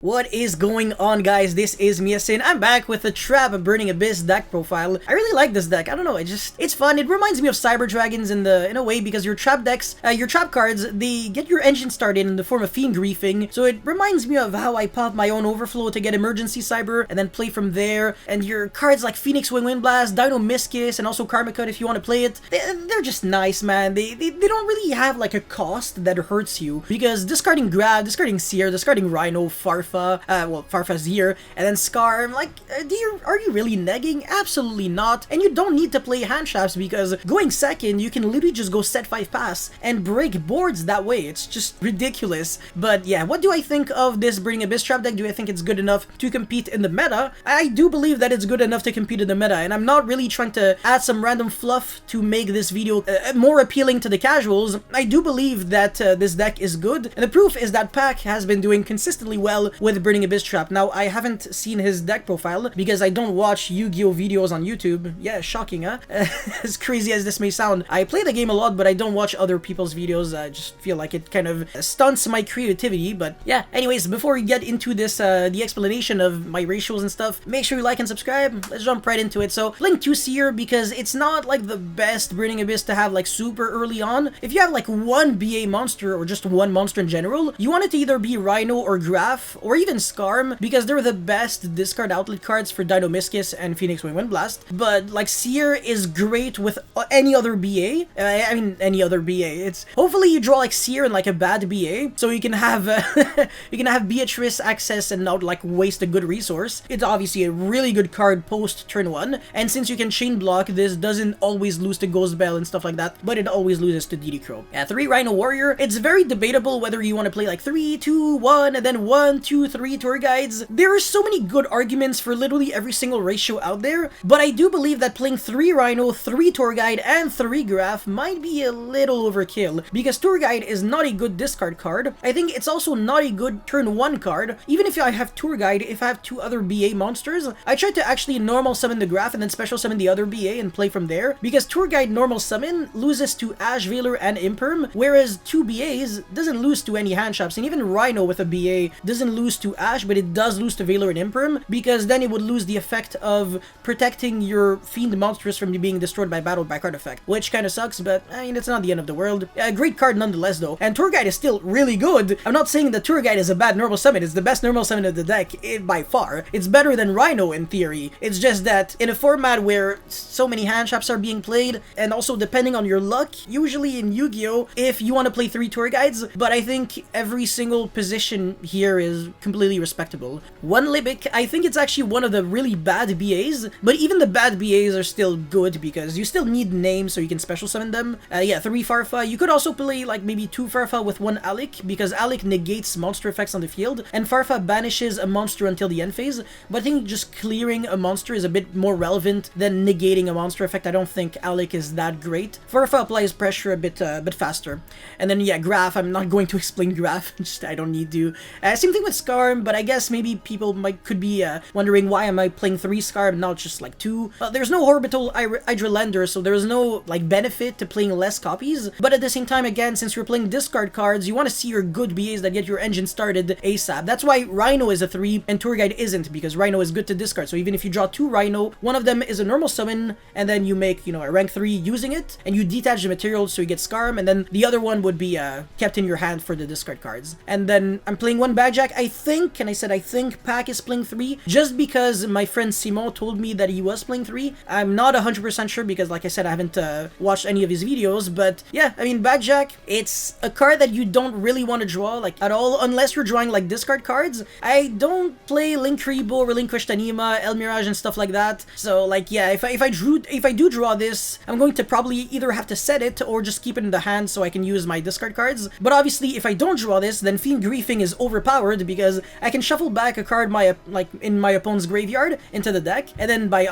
What is going on, guys? This is Miasin. I'm back with the Trap Burning Abyss deck profile. I really like this deck. I don't know, it's fun. It reminds me of Cyber Dragons in a way, because your trap decks, your trap cards, they get your engine started in the form of Fiend Griefing. So it reminds me of how I pop my own Overflow to get Emergency Cyber and then play from there. And your cards like Phoenix Wing Wind Blast, Dino Miscus, and also Karma Cut if you want to play it. They're just nice, man. They don't really have like a cost that hurts you, because discarding Grab, discarding Seer, discarding Rhino, Farfa, Farfa's here, and then Scar, I'm like, are you really negging? Absolutely not. And you don't need to play hand traps, because going second, you can literally just go set 5 pass and break boards that way. It's just ridiculous. But yeah, what do I think of this Burning Abyss trap deck? Do I think it's good enough to compete in the meta? I do believe that it's good enough to compete in the meta, and I'm not really trying to add some random fluff to make this video more appealing to the casuals. I do believe that this deck is good, and the proof is that Pack has been doing consistently well with Burning Abyss Trap. Now, I haven't seen his deck profile because I don't watch Yu-Gi-Oh videos on YouTube. Yeah, shocking, huh? As crazy as this may sound, I play the game a lot, but I don't watch other people's videos. I just feel like it kind of stunts my creativity. But yeah, anyways, before we get into this, the explanation of my ratios and stuff, make sure you like and subscribe. Let's jump right into it. So, playing 2 Seer, because it's not like the best Burning Abyss to have like super early on. If you have like one BA monster or just one monster in general, you want it to either be Rhino or Graph or even Skarm, because they're the best discard outlet cards for Dino Miscus and Phoenix Wing Wind Blast. But like Seer is great with any other BA. I mean any other BA. It's hopefully you draw like Seer and like a bad BA, so you can have you can have Beatrice access and not like waste a good resource. It's obviously a really good card post turn 1, and since you can chain block, this doesn't always lose to Ghost Bell and stuff like that, but it always loses to DD Crow. Yeah, 3 Rhino Warrior. It's very debatable whether you want to play like 3, 2, 1, and then 1, 2, 3 tour guides. There are so many good arguments for literally every single ratio out there, but I do believe that playing 3 Rhino, 3 tour guide, and 3 Graph might be a little overkill, because tour guide is not a good discard card. I think it's also not a good turn 1 card. Even if I have tour guide, if I have 2 other BA monsters, I try to actually normal summon the Graph and then special summon the other BA and play from there, because tour guide normal summon loses to Ash Veiler and Imperm, whereas 2 BAs doesn't lose to any hand traps, and even Rhino with a BA doesn't lose to Ash, but it does lose to Veiler and Imperm, because then it would lose the effect of protecting your Fiend monsters from being destroyed by battle by card effect, which kind of sucks, but I mean, it's not the end of the world. A great card nonetheless though, and Tour Guide is still really good. I'm not saying that Tour Guide is a bad normal summon. It's the best normal summon of the deck, by far. It's better than Rhino in theory. It's just that in a format where so many hand traps are being played, and also depending on your luck, usually in Yu-Gi-Oh, if you want to play 3 Tour Guides, but I think every single position here is completely respectable. 1 Libic, I think it's actually one of the really bad BAs, but even the bad BAs are still good, because you still need names so you can special summon them. Yeah, 3 Farfa. You could also play like maybe 2 Farfa with 1 Alec, because Alec negates monster effects on the field, and Farfa banishes a monster until the end phase, but I think just clearing a monster is a bit more relevant than negating a monster effect. I don't think Alec is that great. Farfa applies pressure a bit faster. And then yeah, Graph, I'm not going to explain Graph, just I don't need to. Same thing with Skarm, but I guess maybe people could be wondering why am I playing 3 Skarm, not just like 2. There's no Orbital Hydrolander, so there's no like benefit to playing less copies, but at the same time, again, since you're playing discard cards, you want to see your good BAs that get your engine started ASAP. That's why Rhino is a 3 and Tour Guide isn't, because Rhino is good to discard. So even if you draw 2 Rhino, one of them is a normal summon, and then you make, you know, a rank 3 using it, and you detach the materials so you get Skarm, and then the other one would be kept in your hand for the discard cards. And then I'm playing 1 Badjack, I think, and I said I think Pack is playing 3, just because my friend Simon told me that he was playing 3. I'm not 100% sure, because like I said, I haven't watched any of his videos, but yeah, I mean, Badjack, it's a card that you don't really want to draw like at all, unless you're drawing like discard cards. I don't play Linkribo, Relinquished Anima, El Mirage and stuff like that, so like yeah, if I do draw this, I'm going to probably either have to set it or just keep it in the hand so I can use my discard cards. But obviously if I don't draw this, then Fiend Griefing is overpowered, because I can shuffle back a card in my opponent's graveyard into the deck, and then by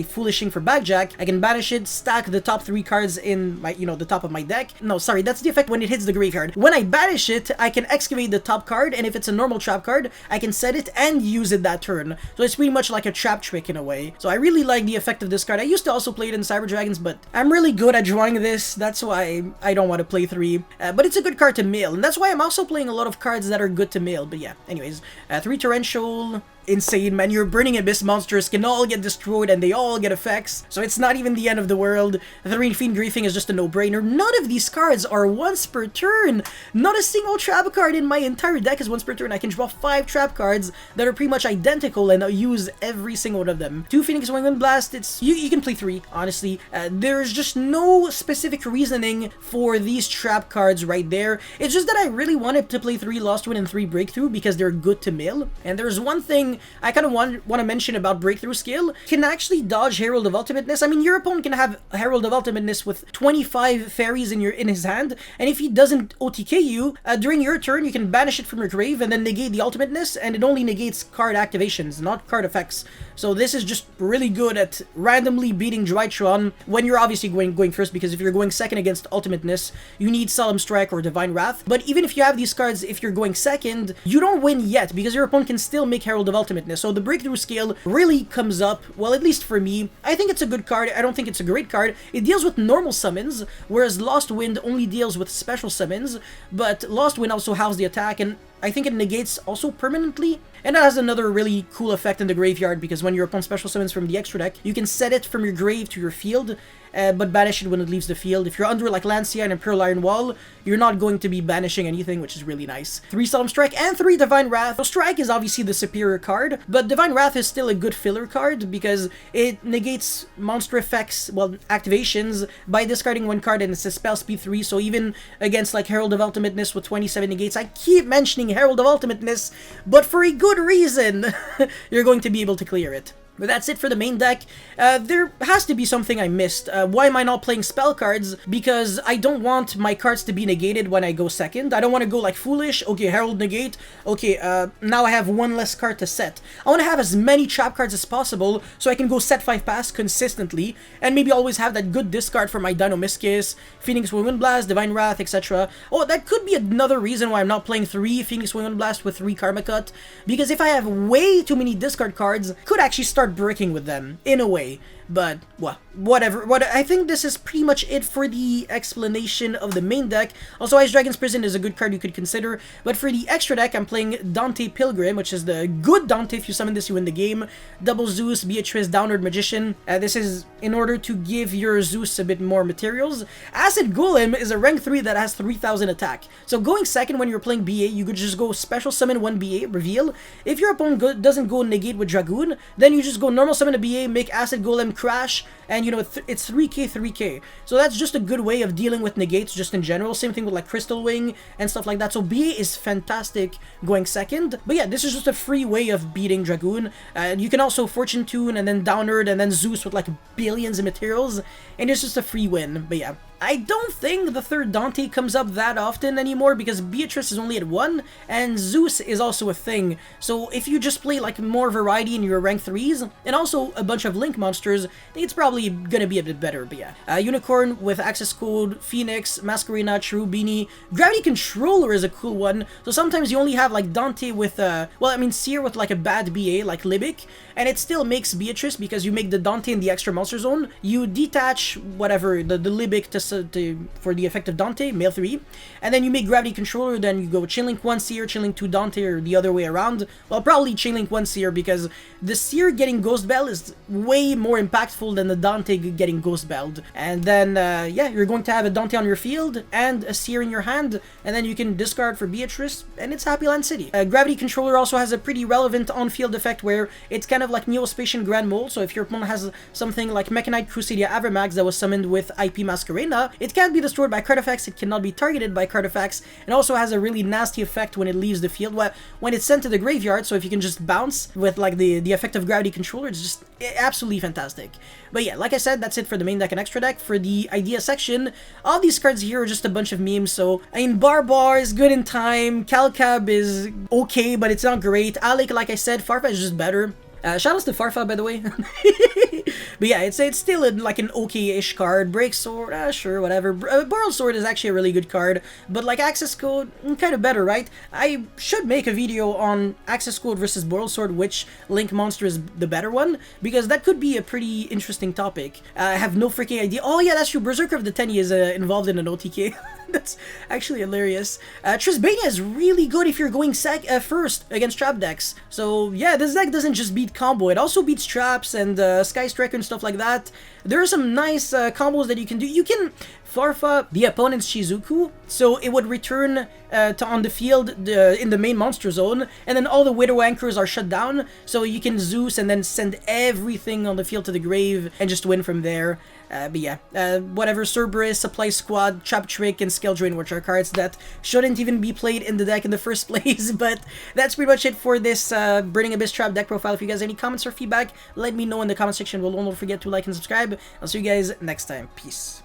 foolishing for Badjack, I can banish it, stack the top 3 cards in my, you know, the top of my deck. No, sorry, that's the effect when it hits the graveyard. When I banish it, I can excavate the top card, and if it's a normal trap card, I can set it and use it that turn. So it's pretty much like a trap trick in a way. So I really like the effect of this card. I used to also play it in Cyber Dragons, but I'm really good at drawing this. That's why I don't want to play 3. But it's a good card to mail, and that's why I'm also playing a lot of cards that are good to mail. But yeah, anyways, 3 Torrential, insane, man. Your Burning Abyss monsters can all get destroyed and they all get effects, so it's not even the end of the world. 3 Fiend Griefing is just a no-brainer. None of these cards are once per turn. Not a single trap card in my entire deck is once per turn. I can draw 5 trap cards that are pretty much identical and I'll use every single one of them. 2 Phoenix Wing Blast, you can play 3, honestly. There's just no specific reasoning for these trap cards right there. It's just that I really wanted to play 3 Lost Wind and 3 Breakthrough because they're good to mill. And there's one thing I kind of want to mention about Breakthrough skill. Can actually dodge Herald of Ultimateness. I mean, your opponent can have Herald of Ultimateness with 25 fairies in his hand, and if he doesn't OTK you, during your turn, you can banish it from your grave and then negate the Ultimateness, and it only negates card activations, not card effects. So this is just really good at randomly beating Drytron when you're obviously going first, because if you're going second against Ultimateness, you need Solemn Strike or Divine Wrath. But even if you have these cards, if you're going second, you don't win yet, because your opponent can still make Herald of Ultimateness. So the Breakthrough skill really comes up, well, at least for me. I think it's a good card. I don't think it's a great card. It deals with normal summons, whereas Lost Wind only deals with special summons, but Lost Wind also halves the attack, and I think it negates also permanently. And that has another really cool effect in the graveyard, because when your opponent special summons from the extra deck, you can set it from your grave to your field, but banish it when it leaves the field. If you're under like Lancia and Imperial Iron Wall, you're not going to be banishing anything, which is really nice. 3 Solemn Strike and 3 Divine Wrath. So Strike is obviously the superior card, but Divine Wrath is still a good filler card because it negates monster effects, well, activations, by discarding 1 card, and it's a spell speed 3, so even against like Herald of Ultimateness with 27 negates, I keep mentioning Herald of Ultimateness, but for a good reason, you're going to be able to clear it. But that's it for the main deck. There has to be something I missed. Why am I not playing spell cards? Because I don't want my cards to be negated when I go second. I don't want to go like foolish. Okay, Herald negate. Okay, now I have 1 less card to set. I want to have as many trap cards as possible so I can go set 5 pass consistently, and maybe always have that good discard for my Dino-Miscus, Phoenix Wind Blast, Divine Wrath, etc. Oh, that could be another reason why I'm not playing 3 Phoenix Wind Blast with 3 Karma Cut, because if I have way too many discard cards, could actually start bricking with them, in a way. But, well, whatever. I think this is pretty much it for the explanation of the main deck. Also, Ice Dragon's Prison is a good card you could consider. But for the extra deck, I'm playing Dante Pilgrim, which is the good Dante. If you summon this, you win the game. Double Zeus, Beatrice, Downward Magician. This is in order to give your Zeus a bit more materials. Acid Golem is a rank 3 that has 3000 attack. So going second when you're playing BA, you could just go special summon 1 BA, reveal. If your opponent doesn't go negate with Dragoon, then you just go normal summon a BA, make Acid Golem crash, and you know, it's 3k 3k. So that's just a good way of dealing with negates just in general. Same thing with like Crystal Wing and stuff like that. So BA is fantastic going second. But yeah, this is just a free way of beating Dragoon. You can also Fortune Tune and then Downward and then Zeus with like billions of materials, and it's just a free win. But yeah, I don't think the third Dante comes up that often anymore because Beatrice is only at 1 and Zeus is also a thing. So if you just play like more variety in your rank 3s and also a bunch of Link monsters, I think it's probably gonna be a bit better. But yeah, Unicorn with Access Code, Phoenix, Masquerena, Cherubini, Gravity Controller is a cool one. So sometimes you only have like Dante with well, I mean Seer with like a bad BA like Libic, and it still makes Beatrice because you make the Dante in the extra monster zone. You detach whatever the Libic for the effect of Dante, male 3, and then you make Gravity Controller, then you go Chainlink 1 Seer, Chainlink 2 Dante, or the other way around. Well, probably Chainlink 1 Seer because the Seer getting Ghost Bell is way more impactful than the Dante getting Ghost Belled. And then, yeah, you're going to have a Dante on your field and a Seer in your hand, and then you can discard for Beatrice, and it's Happy Land City. Gravity Controller also has a pretty relevant on-field effect where it's kind of like Neospatian Grand Mole, so if your opponent has something like Mechanite Crusadia Avermax that was summoned with IP Masquerena, it can't be destroyed by card effects, it cannot be targeted by card effects, and also has a really nasty effect when it leaves the field, when it's sent to the graveyard, so if you can just bounce with like the effect of Gravity Controller, it's just absolutely fantastic. But yeah, like I said, that's it for the main deck and extra deck. For the idea section, all these cards here are just a bunch of memes, so I mean, Barbar is good in time, Calcab is okay, but it's not great, Alec, like I said, Farfetch is just better. Shoutouts to Farfa, by the way. But yeah, it's still like an okay-ish card. Break Sword, sure, whatever. Borrowed Sword is actually a really good card, but like Access Code, kind of better, right? I should make a video on Access Code versus Borrowed Sword, which Link monster is the better one, because that could be a pretty interesting topic. I have no freaking idea. Oh yeah, that's true. Berserker of the Tenny is involved in an OTK. That's actually hilarious. Trisbania is really good if you're going first against trap decks. So yeah, this deck doesn't just beat combo, it also beats traps and Sky Striker and stuff like that. There are some nice combos that you can do. You can Farfa the opponent's Shizuku, so it would return on the field in the main monster zone, and then all the Widow Anchors are shut down, so you can Zeus and then send everything on the field to the grave and just win from there. But yeah, whatever, Cerberus, Supply Squad, Trap Trick, and Scale Drain, which are cards that shouldn't even be played in the deck in the first place. But that's pretty much it for this Burning Abyss Trap deck profile. If you guys have any comments or feedback, let me know in the comment section below. Don't forget to like and subscribe. I'll see you guys next time. Peace.